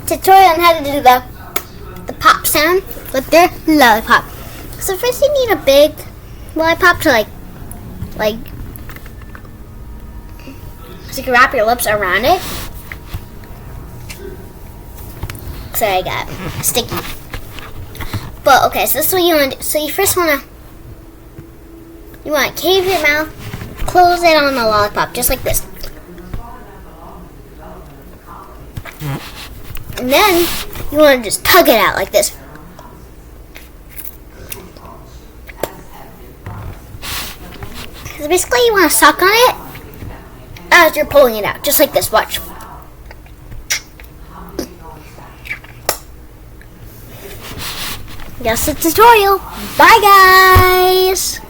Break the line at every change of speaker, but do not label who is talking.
tutorial on how to do the pop sound with their lollipop. So first you need a big lollipop to like so you can wrap your lips around it. So I got sticky. But okay, so this is what you want to do. So you first want to cave your mouth, close it on the lollipop, just like this. And then you want to just tug it out like this. So basically you want to suck on it as you're pulling it out, just like this. Watch. That's the tutorial. Bye, guys.